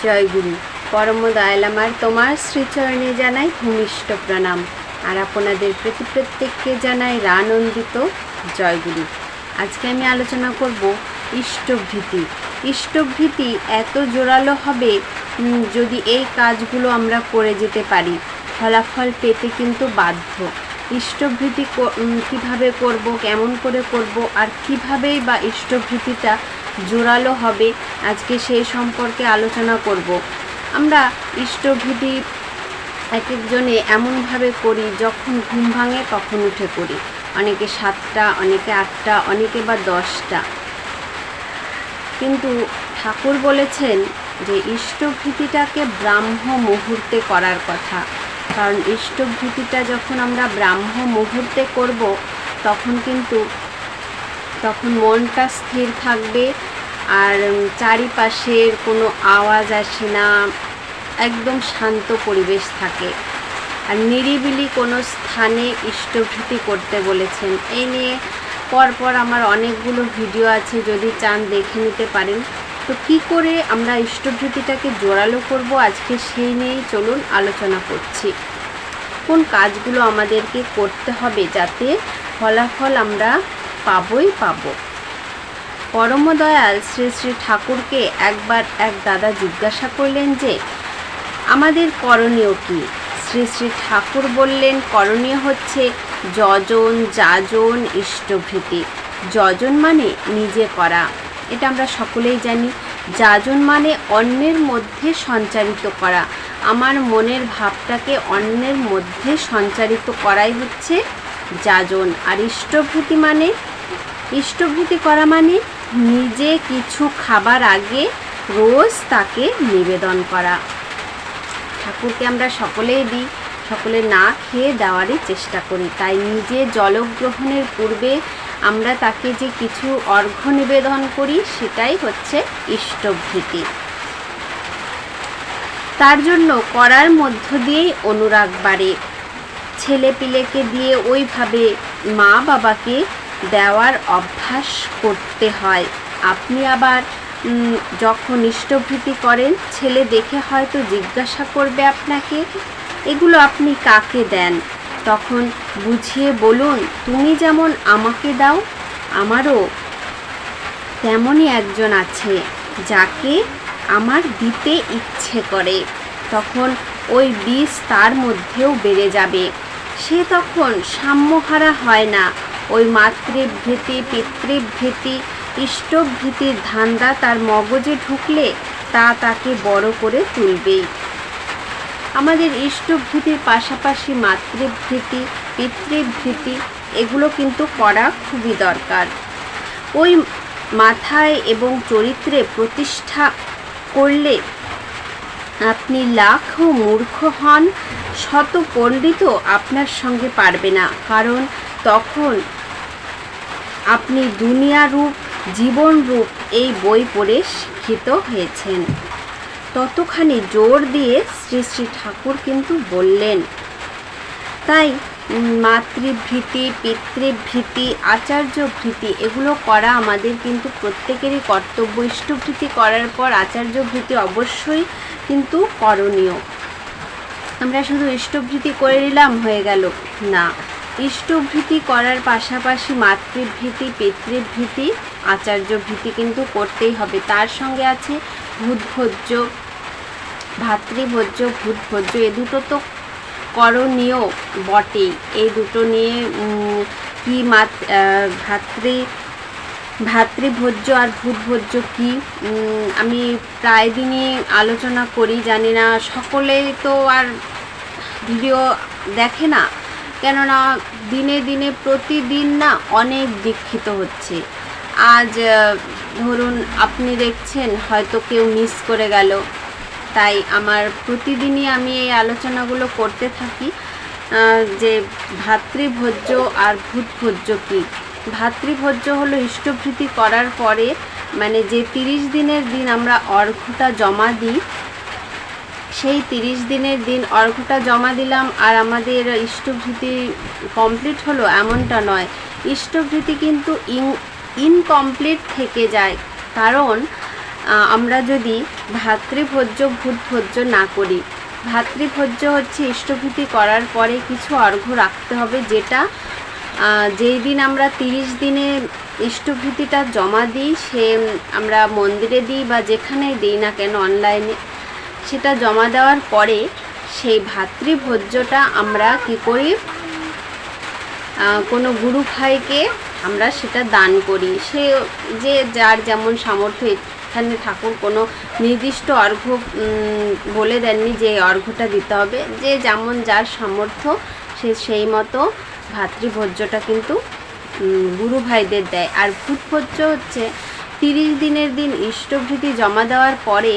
জয় গুরু। পরম দয়াল আমার তোমার শ্রীচরণে জানাই ভূমিষ্ঠ প্রণাম, আর আপনাদের প্রত্যেককে জানাই রানন্দিত জয় গুরু। আজকে আমি আলোচনা করব ইষ্টভৃতি। ইষ্টভৃতি এত জোরালো হবে যদি এই কাজগুলো আমরা করে যেতে পারি, ফলাফল পেতে কিন্তু বাধ্য। ইষ্টভৃতি কীভাবে করব, কেমন করে করব, আর কীভাবেই বা ইষ্টভৃতিটা জোরালো হবে, আজকে সেই সম্পর্কে আলোচনা করব। আমরা ইষ্টভৃতি এক একজনে এমনভাবে করি, যখন ঘুম ভাঙে তখন উঠে করি। অনেকে 7টা, অনেকে 8টা, অনেকে বা 10টা। কিন্তু ঠাকুর বলেছেন যে ইষ্টভৃতিটাকে ব্রাহ্ম মুহূর্তে করার কথা। কারণ ইষ্টভৃতিটা যখন আমরা ব্রাহ্ম মুহূর্তে করব, তখন মনটা স্থির থাকবে, আর চারিপাশের কোনো আওয়াজ আসে না, একদম শান্ত পরিবেশ থাকে। আর নিরিবিলি কোনো স্থানে ইষ্টভৃতি করতে বলেছেন। এই নিয়ে পরপর আমার অনেকগুলো ভিডিও আছে, যদি চান দেখে নিতে পারেন। তো কি করে আমরা ইষ্টভৃতিটাকে জোরালো করব, আজকে সেই নিয়েই চলুন আলোচনা করছি। কোন কাজগুলো আমাদেরকে করতে হবে যাতে ফলাফল আমরা পাবই পাবো। পরম দয়াল শ্রী শ্রী ঠাকুরকে একবার এক দাদা জিজ্ঞাসা করলেন যে আমাদের করণীয় কী। শ্রী শ্রী ঠাকুর বললেন, করণীয় হচ্ছে যজন, যাজন, ইষ্টভৃতি। যজন মানে নিজে করা, এটা আমরা সকলেই জানি। যাজন মানে অন্যের মধ্যে সঞ্চারিত করা, আমার মনের ভাবটাকে অন্যের মধ্যে সঞ্চারিত করাই হচ্ছে যাজন। আর ইষ্টভৃতি করা মানে নিজে কিছু খাবার আগে রোজ তাকে নিবেদন করা। ঠাকুরকে আমরা সকলেই দিই, সকলে না খেয়ে দেওয়ারই চেষ্টা করি। তাই নিজে জলগ্রহণের পূর্বে আমরা তাকে যে কিছু অর্ঘ্য নিবেদন করি, সেটাই হচ্ছে ইষ্টভৃতি। তার জন্য করার মধ্য দিয়েই অনুরাগ বাড়ে। ছেলেপিলেকে দিয়ে ওইভাবে মা বাবাকে দেওয়ার অভ্যাস করতে হয়। আপনি আবার যখন ইষ্টভৃতি করেন, ছেলে দেখে হয়তো জিজ্ঞাসা করবে আপনাকে, এগুলো আপনি কাকে দেন? তখন বুঝিয়ে বলুন, তুমি যেমন আমাকে দাও, আমারও তেমনই একজন আছে যাকে আমার দিতে ইচ্ছে করে। তখন ওই বীজ তার মধ্যেও বেড়ে যাবে। সে তখন সাম্যহারা হয় না। ওই মাতৃভৃতি, পিতৃভৃতি, ইষ্টভৃতির ধান্দা তার মগজে ঢুকলে তা তাকে বড় করে তুলবেই। আমাদের ইষ্টভৃতির পাশাপাশি মাতৃভৃতি, পিতৃভৃতি এগুলো কিন্তু করা খুবই দরকার। ওই মাথায় এবং চরিত্রে প্রতিষ্ঠা করলে আপনি লাখও মূর্খ হন, শত পণ্ডিতও আপনার সঙ্গে পারবে না। কারণ তখন আপনি দুনিয়া রূপ, জীবন রূপ এই বই পড়ে শিক্ষিত হয়েছেন। ততখানি জোর দিয়ে শ্রী শ্রী ঠাকুর কিন্তু বললেন। তাই মাতৃভৃতি, পিতৃভৃতি, আচার্যভৃতি এগুলো করা আমাদের কিন্তু প্রত্যেকেরই কর্তব্য। ইষ্টভৃতি করার পর আচার্যভৃতি অবশ্যই কিন্তু করণীয়। আমরা শুধু ইষ্টভৃতি করে নিলাম, হয়ে গেল না। ইষ্টভৃতি করার পাশাপাশি মাতৃভৃতি, পিতৃভৃতি, আচার্যভৃতি কিন্তু করতেই হবে। তার সঙ্গে আছে ভূতভোজ্য, ভাতৃভোজ্য, ভূতভোজ্য, এ দুটো তো করণীয় বটেই। এই দুটো নিয়ে কি ভাতৃভোজ্য আর ভূতভোজ্য কি, আমি প্রায় দিনই আলোচনা করি। জানি না সকলেই তো আর ভিডিও দেখে না, কেননা দিনে দিনে প্রতিদিন না অনেক দীক্ষিত হচ্ছে। আজ ধরুন আপনি দেখছেন, হয়তো কেউ মিস করে গেল। তাই আমার প্রতিদিনই আমি এই আলোচনাগুলো করতে থাকি যে ভাতৃভোজ্য আর ভূতভোজ্য কী। ভাতৃভোজ্য হলো ইষ্টভৃতি করার পরে, মানে যে 30 দিনের দিন আমরা অর্ঘ্যটা জমা দিই, সেই 30 দিনের দিন অর্ঘ্যটা জমা দিলাম আর আমাদের ইষ্টভৃতি কমপ্লিট হলো এমনটা নয়। ইষ্টভৃতি কিন্তু ইনকমপ্লিট থেকে যায়। কারণ আমরা যদি ভাতৃভোজ্য ভূতভোজ্য না করি, ভাতৃভোজ্য হচ্ছে ইষ্টভূতি করার পরে কিছু অর্ঘ্য রাখতে হবে, যেটা যেই দিন আমরা 30 দিনে ইষ্টভূতিটা জমা দিই, সে আমরা মন্দিরে দিই বা যেখানেই দিই না কেন অনলাইনে, সেটা জমা দেওয়ার পরে সেই ভাতৃভোজ্যটা আমরা কি করি, কোনো গুরু ভাইকে আমরা সেটা দান করি। সে যে যার যেমন সামর্থ্য, এখানে ঠাকুর কোনো নির্দিষ্ট অর্ঘ্য বলে দেননি যে অর্ঘ্যটা দিতে হবে, যে যেমন যার সামর্থ্য সে সেই মতো ভাতৃভোজ্যটা কিন্তু গুরু ভাইদের দেয়। আর ভূতভোজ্য হচ্ছে 30 দিনের দিন ইষ্টভূতি জমা দেওয়ার পরে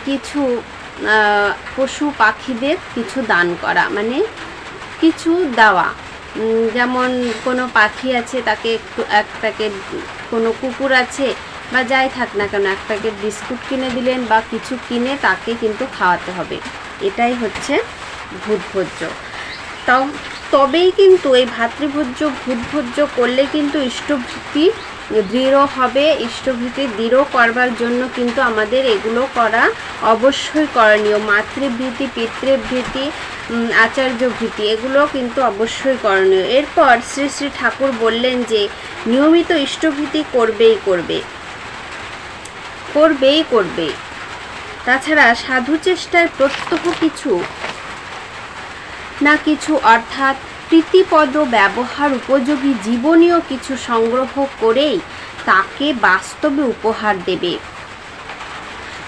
কিছু পশু পাখিদের কিছু দান করা, মানে কিছু দেওয়া। যেমন কোনো পাখি আছে তাকে একটু এক প্যাকেট, কোনো কুকুর আছে বা যাই থাক না কেন এক প্যাকেট বিস্কুট কিনে দিলেন বা কিছু কিনে তাকে কিন্তু খাওয়াতে হবে। এটাই হচ্ছে ভূতভোজ্য। তবেই কিন্তু এই ভাতৃভোজ্য ভূতভোজ্য করলে কিন্তু ইষ্টভূতি দৃঢ় হবে। ইষ্টভূতি দৃঢ় করবার জন্য কিন্তু আমাদের এগুলো করা অবশ্যই করণীয়। মাতৃভীতি, পিতৃভীতি, আচার্যভীতি, এগুলো কিন্তু অবশ্যই করণীয়। এরপর শ্রী শ্রী ঠাকুর বললেন যে নিয়মিত ইষ্টভীতি করবেই। তাছাড়া সাধু চেষ্টায় প্রত্যহ কিছু না কিছু, অর্থাৎ প্রীতিপদ ব্যবহার উপযোগী জীবনীয় কিছু সংগ্রহ করেই তাকে বাস্তবে উপহার দেবে।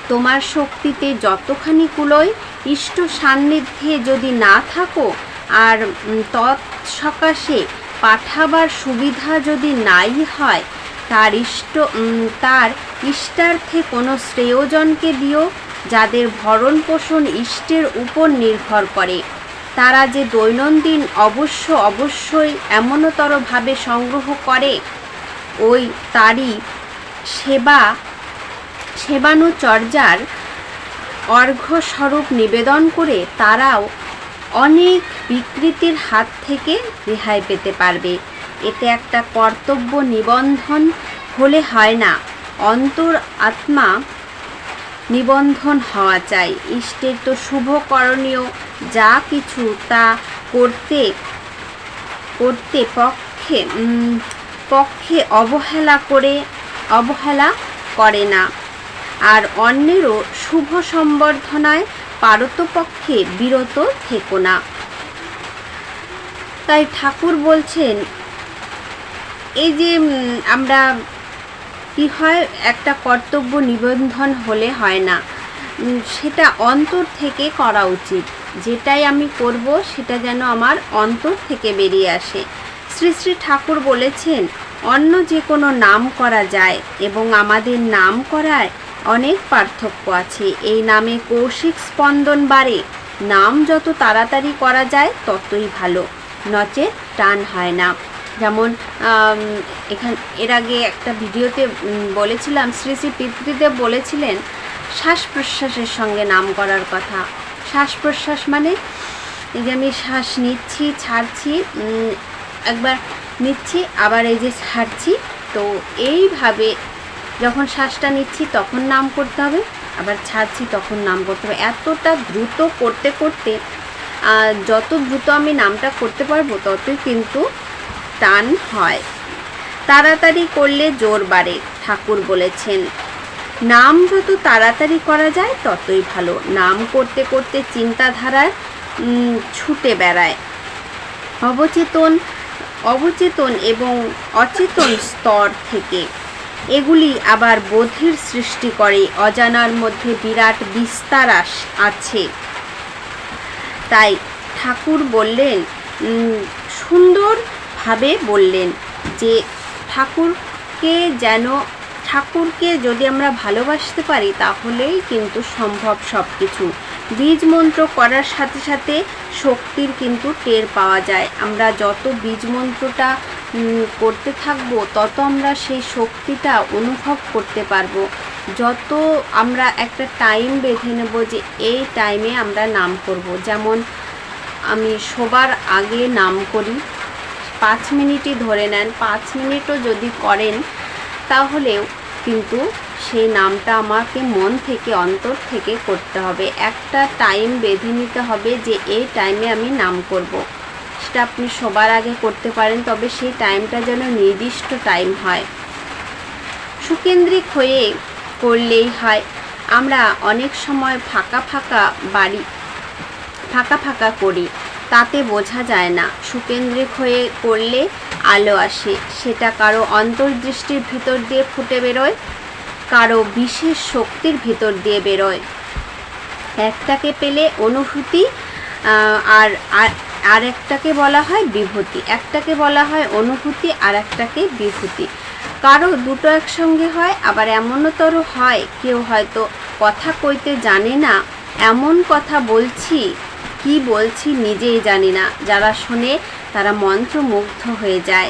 তোমার শক্তিতে যতখানি কুলোয় ইষ্ট সান্নিধ্যে যদি না থাকো, আর তৎসকাশে পাঠাবার সুবিধা যদি নাই হয়, তার ইষ্টার্থে কোনো শ্রেয়জনকে দিও, যাদের ভরণ পোষণ ইষ্টের উপর নির্ভর করে। তারা যে দৈনন্দিন অবশ্যই এমনতরভাবে সংগ্রহ করে, ওই তারই সেবানুচর্যার অর্ঘ্যস্বরূপ নিবেদন করে তারাও অনেক বিকৃতির হাত থেকে রেহাই পেতে পারবে। এতে একটা কর্তব্য নিবন্ধন হলে হয় না, অন্তর আত্মা নিবন্ধন হওয়া চাই। ইষ্টের তো শুভ করণীয় যা কিছু তা করতে পক্ষে অবহেলা করে না, আর অন্যেরও শুভ সম্বর্ধনায় পারতপক্ষে বিরত থেকো না। তাই ঠাকুর বলছেন এই যে আমরা কি হয়, একটা কর্তব্য নিবন্ধন হলে হয় না, সেটা অন্তর থেকে করা উচিত। যেটাই আমি করব সেটা যেন আমার অন্তর থেকে বেরিয়ে আসে। শ্রী শ্রী ঠাকুর বলেছেন অন্য যে কোনো নাম করা যায় এবং আমাদের নাম করায় অনেক পার্থক্য আছে। এই নামে কৌশিক স্পন্দন বাড়ে। নাম যত তাড়াতাড়ি করা যায় ততই ভালো, নচেত টান হয় না। যেমন এর আগে একটা ভিডিওতে বলেছিলাম, শ্রী শ্রী পিতৃদেব বলেছিলেন শ্বাস প্রশ্বাসের সঙ্গে নাম করার কথা। শ্বাস প্রশ্বাস মানে এই যে আমি শ্বাস নিচ্ছি ছাড়ছি, একবার নিচ্ছি আবার এই যে ছাড়ছি, তো এইভাবে যখন শ্বাসটা নিচ্ছি তখন নাম করতে হবে, আবার ছাড়ছি তখন নাম করতে হবে। এতটা দ্রুত করতে করতে যত দ্রুত আমি নামটা করতে পারবো ততই কিন্তু টান হয়। তাড়াতাড়ি করলে জোর বাড়ে, ঠাকুর বলেছেন। নাম যত তাড়াতাড়ি করা যায় ততই ভালো। নাম করতে করতে চিন্তাধারায় ছুটে বেড়ায় অবচেতন এবং অচেতন স্তর থেকে। এগুলি আবার বোধের সৃষ্টি করে। অজানার মধ্যে বিরাট বিস্তার আছে। তাই ঠাকুর বললেন, সুন্দরভাবে বললেন যে ঠাকুরকে যদি আমরা ভালোবাসতে পারি তাহলেই কিন্তু সম্ভব সব কিছু। বীজ মন্ত্র করার সাথে সাথে শক্তির কিন্তু টের পাওয়া যায়। আমরা যত বীজ মন্ত্রটা করতে থাকবো তত আমরা সেই শক্তিটা অনুভব করতে পারবো। যত আমরা একটা টাইম বেঁধে নেব যে এই টাইমে আমরা নাম করব। যেমন আমি শোবার আগে নাম করি, 5 মিনিটই ধরে নেন, 5 মিনিটও যদি করেন তাহলেও কিন্তু সেই নামটা আমাকে মন থেকে অন্তর থেকে করতে হবে। একটা টাইম বেঁধে নিতে হবে যে এই টাইমে আমি নাম করব। সেটা আপনি সবার আগে করতে পারেন, তবে সেই টাইমটা যেন নির্দিষ্ট টাইম হয়। সুকেন্দ্রিক হয়ে করলেই হয়। আমরা অনেক সময় ফাঁকা ফাঁকা করি, তাতে বোঝা যায় না। সুকেন্দ্রিক হয়ে করলে আলো আসে, সেটা কারো অন্তর্দৃষ্টির ভিতর দিয়ে ফুটে বেরোয়, কারো বিশেষ শক্তির ভিতর দিয়ে বেরোয়। একটাকে পেলে অনুভূতি, আর আর একটাকে বলা হয় বিভূতি। একটাকে বলা হয় অনুভূতি, আর একটাকে বিভূতি। কারো দুটো একসঙ্গে হয়, আবার এমনতর হয় কেউ হয়তো কথা কইতে জানে না, এমন কথা বলছি, কি বলছি নিজেই জানি না। যারা শোনে তারা মন্ত্রমুগ্ধ হয়ে যায়,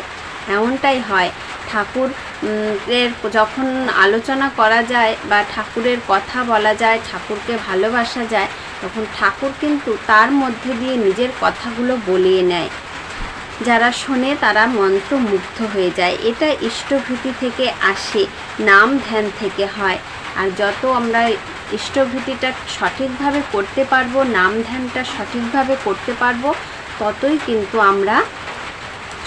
এমনটাই হয়। ঠাকুরের যখন আলোচনা করা যায় বা ঠাকুরের কথা বলা যায়, ঠাকুরকে ভালোবাসা যায়, তখন ঠাকুর কিন্তু তার মধ্যে দিয়ে নিজের কথাগুলো বলিয়ে নেয়। যারা শোনে তারা মন্ত্রমুগ্ধ হয়ে যায়। এটা ইষ্টভীতি থেকে আসে, নাম ধ্যান থেকে হয়। আর যত আমরা ইষ্টভীতিটা সঠিকভাবে করতে পারবো, নাম ধ্যানটা সঠিকভাবে করতে পারবো, ততই কিন্তু আমরা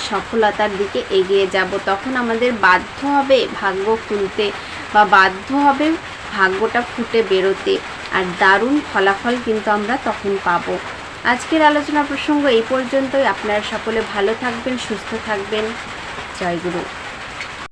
সফলতার দিকে এগিয়ে যাব। তখন আমাদের বাধ্য হবে ভাগ্য খুলতে, বা বাধ্য হবে ভাগ্যটা ফুটে বেরোতে, আর দারুণ ফলাফল কিন্তু আমরা তখন পাবো। আজকের আলোচনা প্রসঙ্গ এই পর্যন্তই। আপনারা সকলে ভালো থাকবেন, সুস্থ থাকবেন। জয় গুরু।